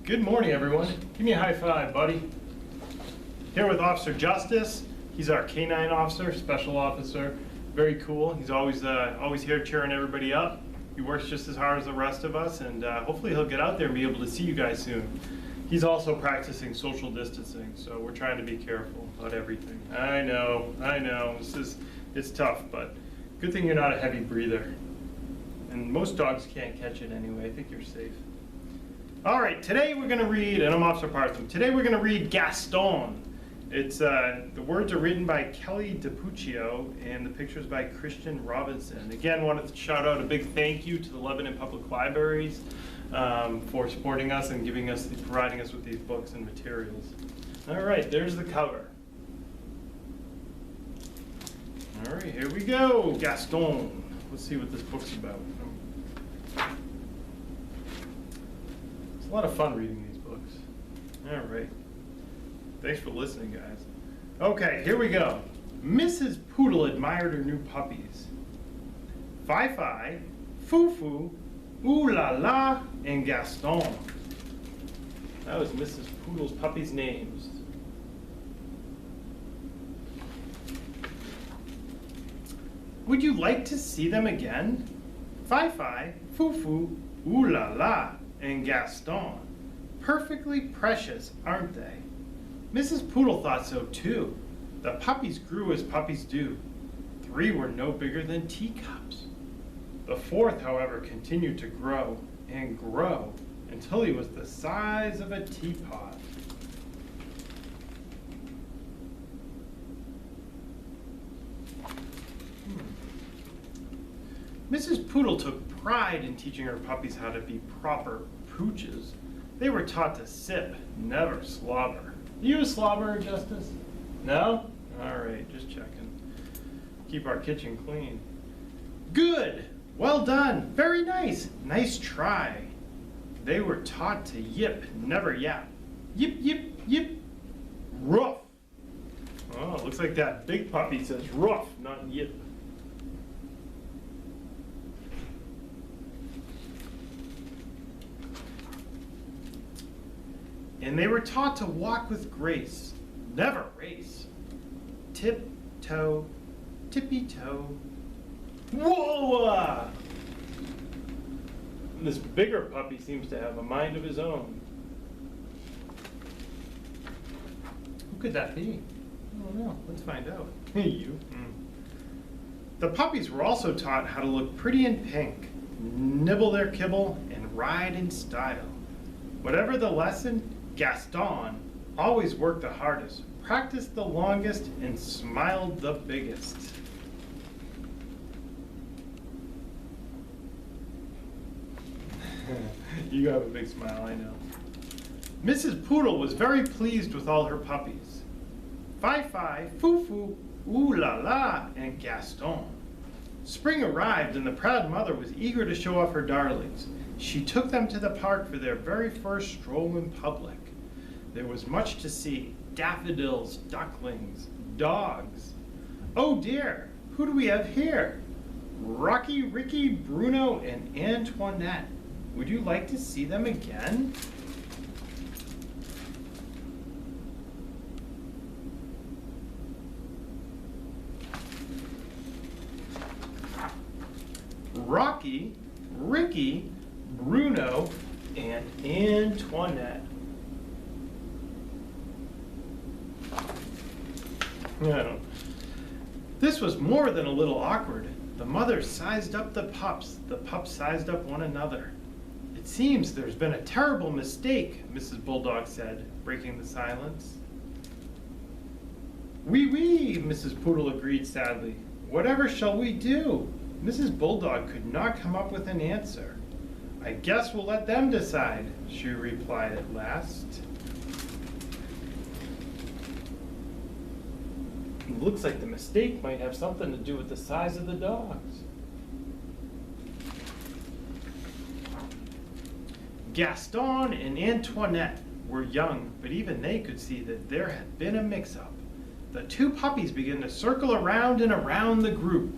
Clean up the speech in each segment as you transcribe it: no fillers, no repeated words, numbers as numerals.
Good morning, everyone. Give me a high five, buddy. Here with Officer Justice. He's our K-9 officer, special officer. Very cool. He's always here cheering everybody up. He works just as hard as the rest of us, and hopefully he'll get out there and be able to see you guys soon. He's also practicing social distancing, so we're trying to be careful about everything. I know. It's tough, but good thing you're not a heavy breather. And most dogs can't catch it anyway. I think you're safe. All right, today we're going to read, and I'm Officer Partham. Today we're going to read Gaston. It's the words are written by Kelly DiPuccio, and the pictures by Christian Robinson. Again, wanted to shout out a big thank you to the Lebanon Public Libraries for supporting us and providing us with these books and materials. All right, there's the cover. All right, here we go, Gaston. Let's see what this book's about. It's a lot of fun reading these books. All right. Thanks for listening, guys. Okay, here we go. Mrs. Poodle admired her new puppies. Fi-Fi, Foo-Foo, Ooh-La-La, and Gaston. That was Mrs. Poodle's puppies' names. Would you like to see them again? Fi-Fi, Foo-Foo, Ooh-La-La, and Gaston. Perfectly precious, aren't they? Mrs. Poodle thought so too. The puppies grew as puppies do. 3 were no bigger than teacups. The 4th, however, continued to grow and grow until he was the size of a teapot. Mrs. Poodle took pride in teaching her puppies how to be proper pooches. They were taught to sip, never slobber. You a slobberer, Justice? No? All right, just checking. Keep our kitchen clean. Good! Well done! Very nice! Nice try. They were taught to yip, never yap. Yip, yip, yip. Ruff! Oh, looks like that big puppy says ruff, not yip. And they were taught to walk with grace, never race. Tip-toe, tippy-toe. Whoa! And this bigger puppy seems to have a mind of his own. Who could that be? I don't know. Let's find out. You. The puppies were also taught how to look pretty in pink, nibble their kibble, and ride in style. Whatever the lesson, Gaston always worked the hardest, practiced the longest, and smiled the biggest. You have a big smile, I know. Mrs. Poodle was very pleased with all her puppies. Fi-Fi, Foo-Foo, Ooh-La-La, and Gaston. Spring arrived, and the proud mother was eager to show off her darlings. She took them to the park for their very first stroll in public. There was much to see: daffodils, ducklings, dogs. Oh dear, who do we have here? Rocky, Ricky, Bruno, and Antoinette. Would you like to see them again? Rocky, Ricky, Bruno, and Antoinette. This was more than a little awkward. The mother sized up the pups sized up one another. It seems there's been a terrible mistake, Mrs. Bulldog said, breaking the silence. Oui, oui, Mrs. Poodle agreed sadly. Whatever shall we do? Mrs. Bulldog could not come up with an answer. I guess we'll let them decide, she replied at last. It looks like the mistake might have something to do with the size of the dogs. Gaston and Antoinette were young, but even they could see that there had been a mix-up. The 2 puppies began to circle around and around the group.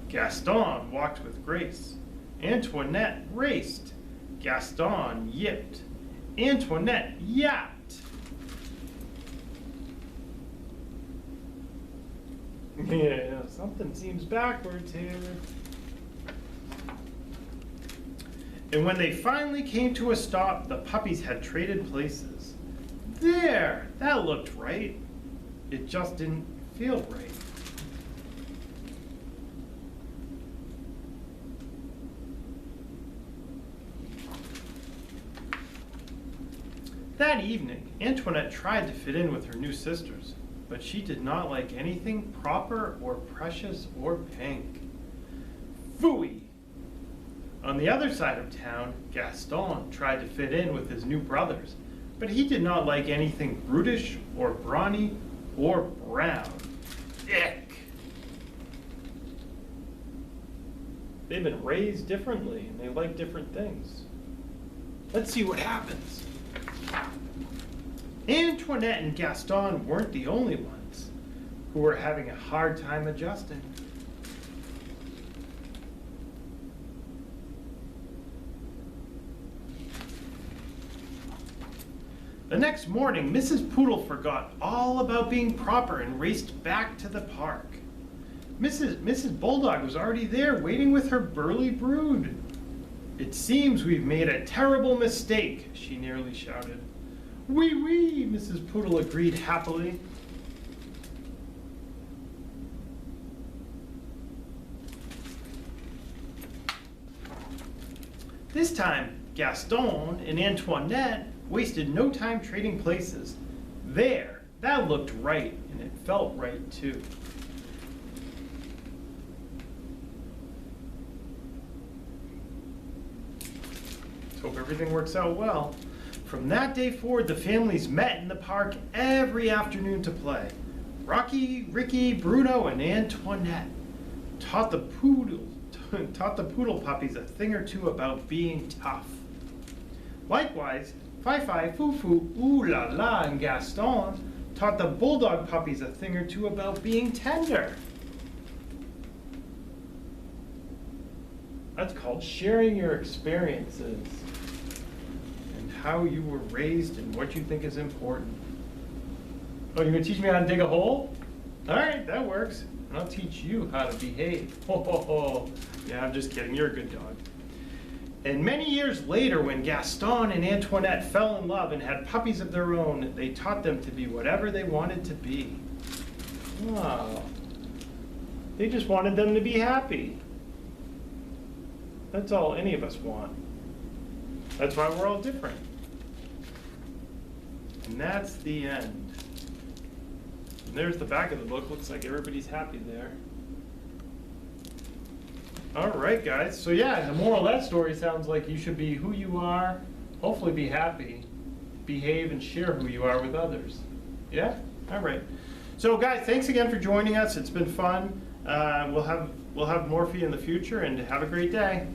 Gaston walked with grace. Antoinette raced. Gaston yipped. Antoinette yapped. Yeah, something seems backwards here. And when they finally came to a stop, the puppies had traded places. There, that looked right. It just didn't feel right. That evening, Antoinette tried to fit in with her new sisters, but she did not like anything proper or precious or pink. Phooey! On the other side of town, Gaston tried to fit in with his new brothers, but he did not like anything brutish or brawny or brown. Ick! They've been raised differently and they like different things. Let's see what happens. Antoinette and Gaston weren't the only ones who were having a hard time adjusting. The next morning, Mrs. Poodle forgot all about being proper and raced back to the park. Mrs. Bulldog was already there waiting with her burly brood. It seems we've made a terrible mistake, she nearly shouted. Wee wee, Mrs. Poodle agreed happily. This time, Gaston and Antoinette wasted no time trading places. There, that looked right, and it felt right too. Let's hope everything works out well. From that day forward, the families met in the park every afternoon to play. Rocky, Ricky, Bruno, and Antoinette taught the poodle puppies a thing or two about being tough. Likewise, Fi-Fi, Foo-Foo, Ooh La La, and Gaston taught the bulldog puppies a thing or two about being tender. That's called sharing your experiences and how you were raised and what you think is important. Oh, you're gonna teach me how to dig a hole? All right, that works. And I'll teach you how to behave. Ho, ho, ho. Yeah, I'm just kidding. You're a good dog. And many years later, when Gaston and Antoinette fell in love and had puppies of their own, they taught them to be whatever they wanted to be. Wow. They just wanted them to be happy. That's all any of us want. That's why we're all different. And that's the end. And there's the back of the book. Looks like everybody's happy there. All right, guys. So yeah, the moral of that story sounds like you should be who you are, hopefully be happy, behave, and share who you are with others. Yeah? All right. So guys, thanks again for joining us. It's been fun. We'll have more for you in the future, and have a great day.